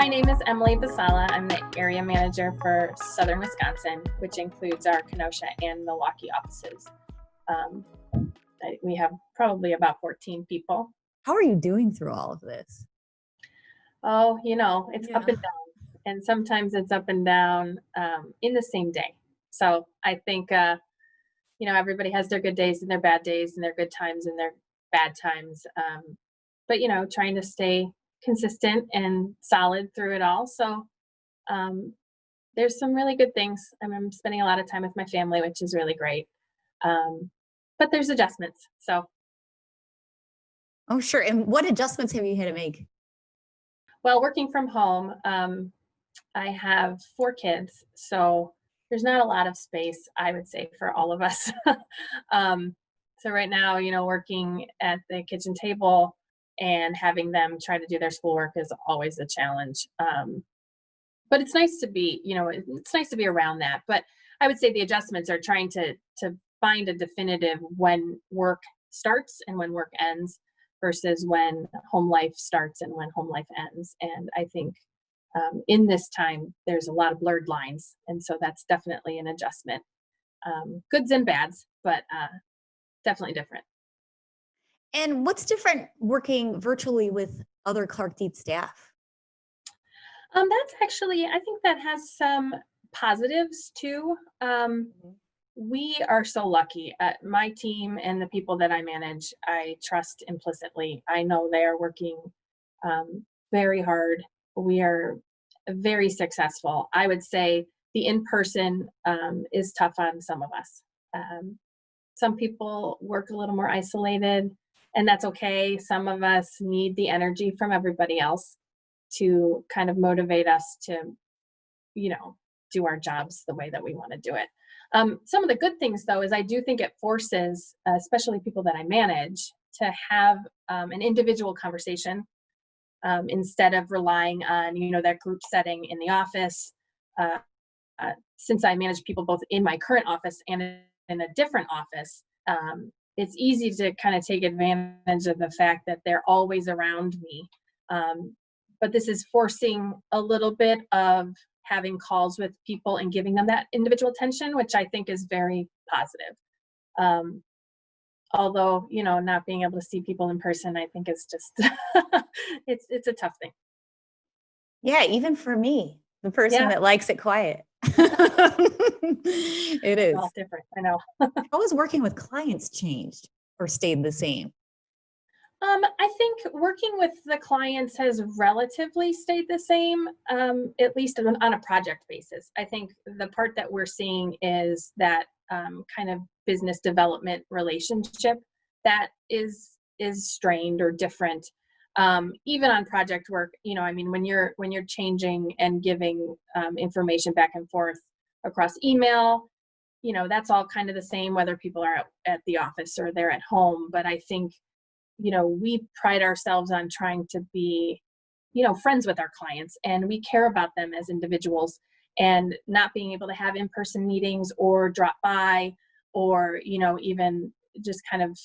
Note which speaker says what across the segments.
Speaker 1: My name is Emily Basala. I'm the area manager for Southern Wisconsin, which includes our Kenosha and Milwaukee offices. Um, we have probably about 14 people.
Speaker 2: How are you doing through all of this?
Speaker 1: Oh, it's up
Speaker 2: Yeah.
Speaker 1: and down, and sometimes it's up and down in the same day. So I think, everybody has their good days and their bad days and their good times and their bad times. But, trying to stay consistent and solid through it all. So um, there's some really good things. I'm spending a lot of time with my family, which is really great. Um, but there's adjustments. So,
Speaker 2: Oh, sure. And what adjustments have you had to make?
Speaker 1: well, working from home, I have 4 kids. So there's not a lot of space, I would say, for all of us. um, so right now, working at the kitchen table and having them try to do their schoolwork is always a challenge. But it's nice to be, it's nice to be around that. But I would say the adjustments are trying to find a definitive when work starts and when work ends versus when home life starts and when home life ends. And I think in this time, there's a lot of blurred lines, and so that's definitely an adjustment. Goods and bads, but definitely different.
Speaker 2: And what's different working virtually with other Clark Dietz staff?
Speaker 1: That's actually, I think that has some positives too.
Speaker 2: Mhm.
Speaker 1: We are so lucky. My team and the people that I manage, I trust implicitly. I know they are working very hard. We are very successful. I would say the in person is tough on some of us. Um, some people work a little more isolated, and that's okay. Some of us need the energy from everybody else to kind of motivate us to, you know, do our jobs the way that we want to do it. Some of the good things, though, is I do think it forces, especially people that I manage, to have an individual conversation instead of relying on, that group setting in the office. Uh, since I manage people both in my current office and in a different office, it's easy to kind of take advantage of the fact that they're always around me. But this is forcing a little bit of having calls with people and giving them that individual attention, which I think is very positive. Um, Although, not being able to see people in person, I think is just it's a tough thing.
Speaker 2: Yeah, even for me, the person
Speaker 1: Yeah,
Speaker 2: that likes it quiet. It
Speaker 1: we're all
Speaker 2: is.
Speaker 1: different. I know.
Speaker 2: How has working with clients changed or stayed the same?
Speaker 1: I think working with the clients has relatively stayed the same, at least on a project basis. I think the part that we're seeing is that kind of business development relationship that is strained or different. Even on project work, I mean, when you're changing and giving information back and forth across email, that's all kind of the same whether people are at the office or they're at home. But I think we pride ourselves on trying to be, friends with our clients, and we care about them as individuals, and not being able to have in-person meetings or drop by or, even just kind of,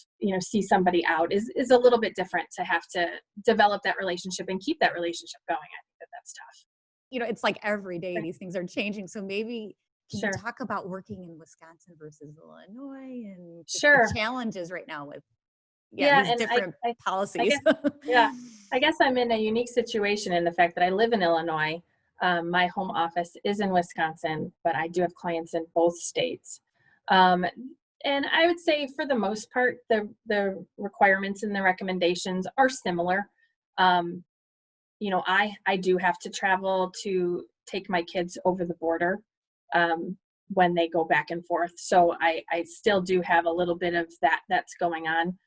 Speaker 1: see somebody out is a little bit different to have to develop that relationship and keep that relationship going. I think that's tough.
Speaker 2: It's like every day these things are changing. So maybe can you
Speaker 1: Sure.
Speaker 2: talk about working in Wisconsin versus Illinois and just the
Speaker 1: Sure.
Speaker 2: challenges right now with
Speaker 1: Yeah.
Speaker 2: these
Speaker 1: And
Speaker 2: different
Speaker 1: I
Speaker 2: policies?
Speaker 1: guess, yeah, I guess I'm in a unique situation in the fact that I live in Illinois. My home office is in Wisconsin, but I do have clients in both states. Um, and I would say, for the most part, the requirements and the recommendations are similar. Um, I do have to travel to take my kids over the border when they go back and forth. So I still do have a little bit of that's going on.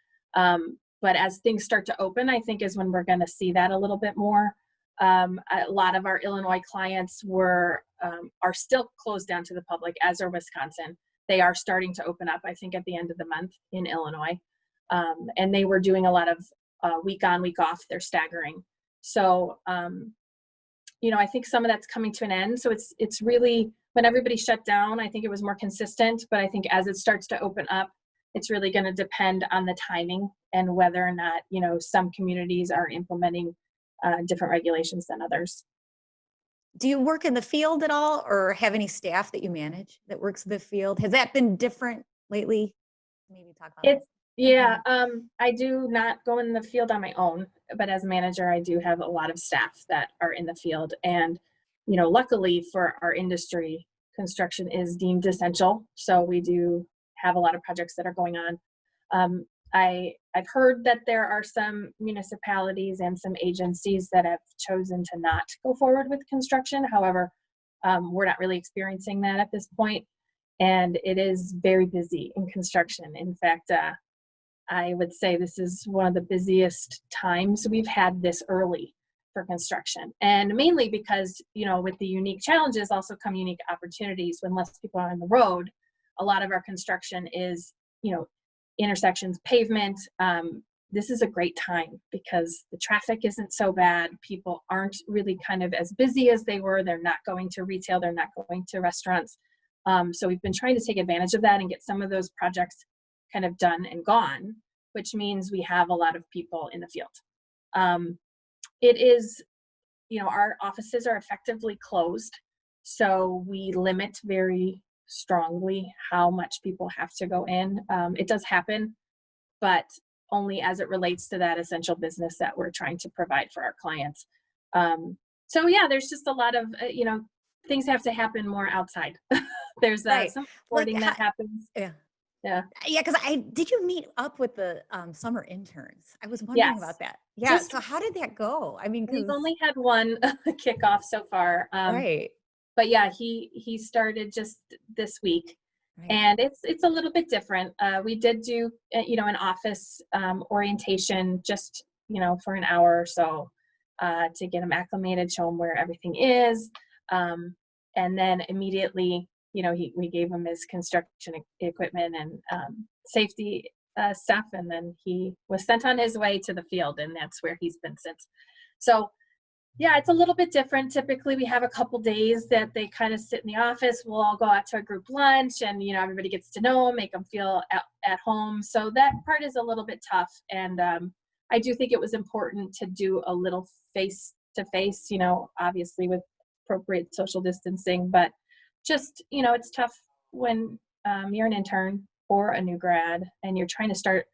Speaker 1: But as things start to open, I think is when we're going to see that a little bit more. A lot of our Illinois clients are still closed down to the public, as are Wisconsin. They are starting to open up, I think, at the end of the month in Illinois. And they were doing a lot of week on, week off. They're staggering. So, I think some of that's coming to an end. So it's really, when everybody shut down, I think it was more consistent. But I think as it starts to open up, it's really going to depend on the timing and whether or not, some communities are implementing different regulations than others.
Speaker 2: Do you work in the field at all or have any staff that you manage that works in the field? Has that been different lately? Maybe talk about
Speaker 1: It's
Speaker 2: that.
Speaker 1: yeah, I do not go in the field on my own, but as a manager, I do have a lot of staff that are in the field. And, luckily for our industry, construction is deemed essential. So we do have a lot of projects that are going on. I've heard that there are some municipalities and some agencies that have chosen to not go forward with construction. However, we're not really experiencing that at this point, and it is very busy in construction. In fact, I would say this is one of the busiest times we've had this early for construction. And mainly because, with the unique challenges also come unique opportunities. When less people are on the road, a lot of our construction is, intersections, pavement. This is a great time because the traffic isn't so bad. People aren't really kind of as busy as they were. They're not going to retail. They're not going to restaurants. So we've been trying to take advantage of that and get some of those projects kind of done and gone, which means we have a lot of people in the field. It is, our offices are effectively closed, so we limit very strongly how much people have to go in. It does happen, but only as it relates to that essential business that we're trying to provide for our clients. So yeah, there's just a lot of, things have to happen more outside. There's
Speaker 2: Right.
Speaker 1: some
Speaker 2: Like,
Speaker 1: reporting that happens.
Speaker 2: yeah.
Speaker 1: Yeah.
Speaker 2: Yeah, because I did you meet up with the summer interns? I was wondering
Speaker 1: Yes.
Speaker 2: about that. Yeah.
Speaker 1: Just
Speaker 2: So how did that go? I mean,
Speaker 1: we've
Speaker 2: because
Speaker 1: only had one kickoff so far.
Speaker 2: right,
Speaker 1: But yeah, he started just this week,
Speaker 2: right.
Speaker 1: and it's a little bit different. We did do an office orientation just for an hour or so to get him acclimated, show him where everything is, and then immediately we gave him his construction equipment and safety stuff, and then he was sent on his way to the field, and that's where he's been since. So yeah, it's a little bit different. Typically, we have a couple days that they kind of sit in the office. We'll all go out to a group lunch, and everybody gets to know them, make them feel at home. So that part is a little bit tough, and I do think it was important to do a little face to face. Obviously with appropriate social distancing, but just it's tough when you're an intern or a new grad and you're trying to start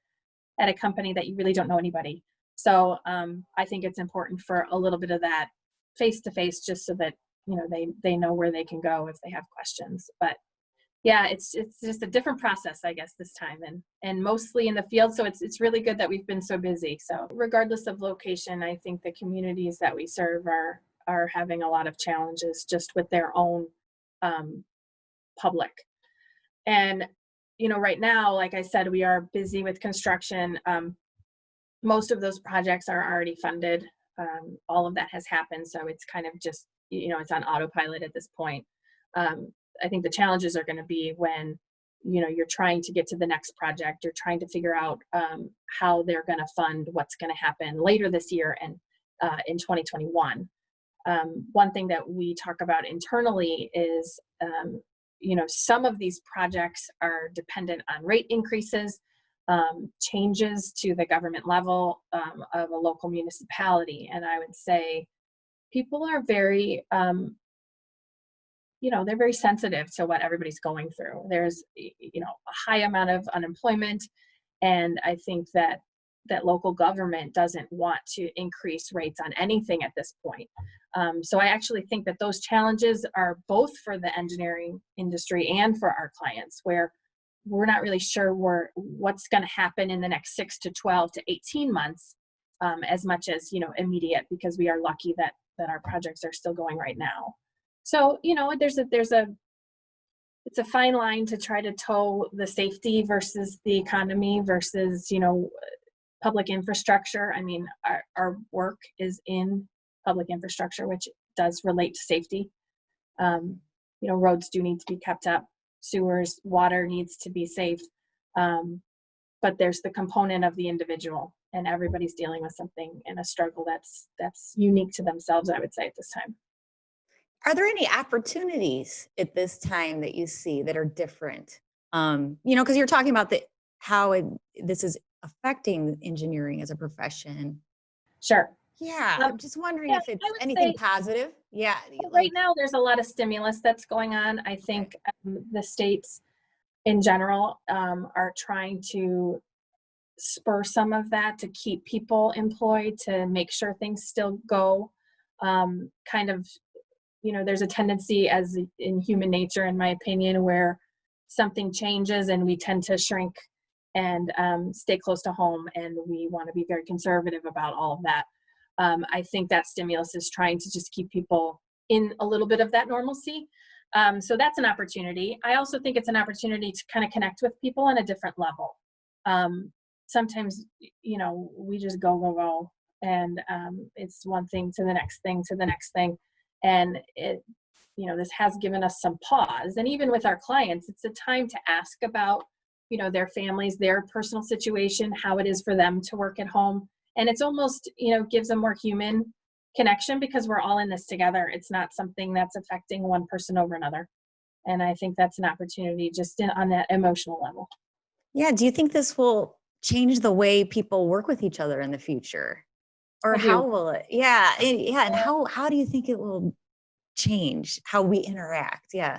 Speaker 1: at a company that you really don't know anybody. So I think it's important for a little bit of that face to face, just so that they know where they can go if they have questions. But yeah, it's just a different process, I guess, this time, and mostly in the field. So it's really good that we've been so busy. So regardless of location, I think the communities that we serve are having a lot of challenges just with their own public. And right now, like I said, we are busy with construction. Most of those projects are already funded. All of that has happened. So it's kind of just, it's on autopilot at this point. I think the challenges are going to be when, you're trying to get to the next project. You're trying to figure out how they're going to fund what's going to happen later this year and in 2021. One thing that we talk about internally is, some of these projects are dependent on rate increases, changes to the government level of a local municipality. And I would say people are very, they're very sensitive to what everybody's going through. There's, a high amount of unemployment. And I think that local government doesn't want to increase rates on anything at this point. So I actually think that those challenges are both for the engineering industry and for our clients, where we're not really sure what's going to happen in the next 6 to 12 to 18 months, as much as immediate, because we are lucky that our projects are still going right now. So it's a fine line to try to toe the safety versus the economy versus public infrastructure. I mean, our work is in public infrastructure, which does relate to safety. Roads do need to be kept up, sewers, water needs to be safe. But there's the component of the individual, and everybody's dealing with something in a struggle that's unique to themselves, I would say, at this time.
Speaker 2: Are there any opportunities at this time that you see that are different? Because you're talking about this is affecting engineering as a profession.
Speaker 1: Sure.
Speaker 2: Yeah,
Speaker 1: Um,
Speaker 2: I'm just wondering
Speaker 1: yeah,
Speaker 2: if it's
Speaker 1: I would
Speaker 2: anything
Speaker 1: say
Speaker 2: positive. Yeah.
Speaker 1: Right now, there's a lot of stimulus that's going on. I think the states in general are trying to spur some of that to keep people employed, to make sure things still go. Kind of, there's a tendency as in human nature, in my opinion, where something changes and we tend to shrink and stay close to home, and we want to be very conservative about all of that. I think that stimulus is trying to just keep people in a little bit of that normalcy. So that's an opportunity. I also think it's an opportunity to kind of connect with people on a different level. Sometimes, we just go, and it's one thing to the next thing to the next thing. And this has given us some pause. And even with our clients, it's a time to ask about, their families, their personal situation, how it is for them to work at home. And it's almost, gives a more human connection because we're all in this together. It's not something that's affecting one person over another. And I think that's an opportunity just on that emotional level.
Speaker 2: Yeah. Do you think this will change the way people work with each other in the future? Or
Speaker 1: I
Speaker 2: how
Speaker 1: do.
Speaker 2: will it? Yeah. Yeah. And how do you think it will change how we interact? Yeah.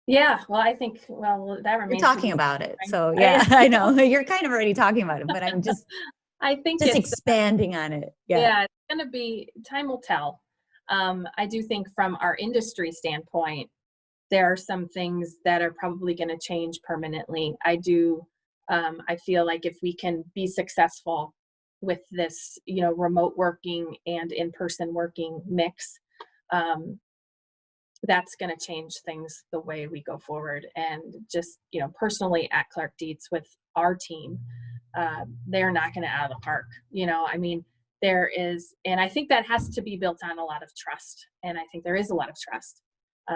Speaker 1: Yeah. Well, I think, that
Speaker 2: You're
Speaker 1: remains to
Speaker 2: talking
Speaker 1: be
Speaker 2: about it.
Speaker 1: seen.
Speaker 2: So yeah, I know you're kind of already talking about it, but I'm just
Speaker 1: I think
Speaker 2: just
Speaker 1: it's,
Speaker 2: expanding on it. Yeah.
Speaker 1: yeah, it's going to be, time will tell. I do think from our industry standpoint, there are some things that are probably going to change permanently. I feel like if we can be successful with this, remote working and in-person working mix, that's going to change things the way we go forward. And just, personally at Clark Dietz with our team, they're knocking it out of the park. There is, and I think that has to be built on a lot of trust. And I think there is a lot of trust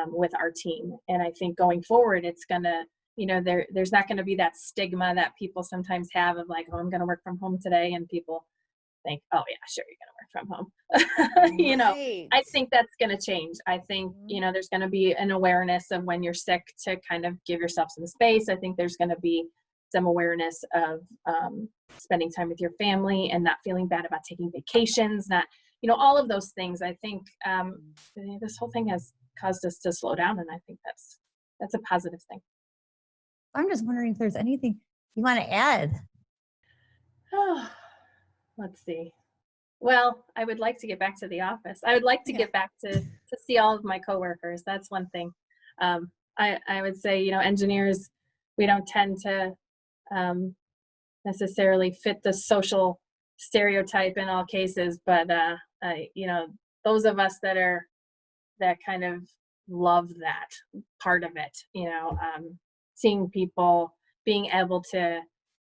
Speaker 1: with our team. And I think going forward, it's gonna, there's not going to be that stigma that people sometimes have of like, oh, I'm going to work from home today, and people think, oh yeah, sure, you're going to work from home.
Speaker 2: Right.
Speaker 1: I think that's going to change. I think, there's going to be an awareness of when you're sick to kind of give yourself some space. I think there's going to be some awareness of spending time with your family and not feeling bad about taking vacations, not, all of those things. I think this whole thing has caused us to slow down, and I think that's a positive thing.
Speaker 2: I'm just wondering if there's anything you want to add.
Speaker 1: Oh, let's see. Well, I would like to get back to the office. I would like to get back to see all of my coworkers. That's one thing. I would say, engineers, we don't tend to necessarily fit the social stereotype in all cases, but those of us that kind of love that part of it, seeing people being able to,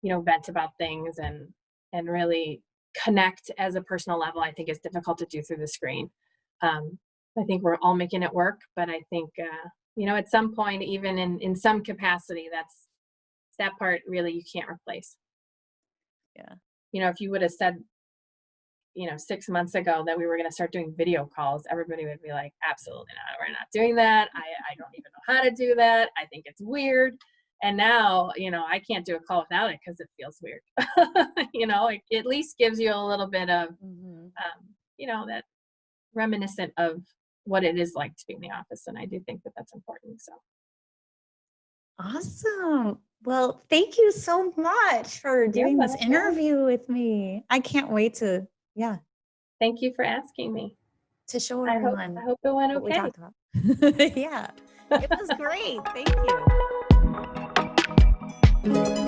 Speaker 1: vent about things and really connect as a personal level, I think is difficult to do through the screen. I think we're all making it work, but I think, at some point, even in some capacity, that part really you can't replace.
Speaker 2: Yeah.
Speaker 1: If you would have said, 6 months ago that we were going to start doing video calls, everybody would be like, absolutely not. We're not doing that. I don't even know how to do that. I think it's weird. And now, I can't do a call without it because it feels weird. It at least gives you a little bit of, that reminiscent of what it is like to be in the office. And I do think that that's important. So.
Speaker 2: Awesome. Well, thank you so much for doing this interview with me. I can't wait to,
Speaker 1: Thank you for asking me.
Speaker 2: To show everyone.
Speaker 1: I hope it went
Speaker 2: what
Speaker 1: okay.
Speaker 2: we talked about. Yeah, it was great. Thank you.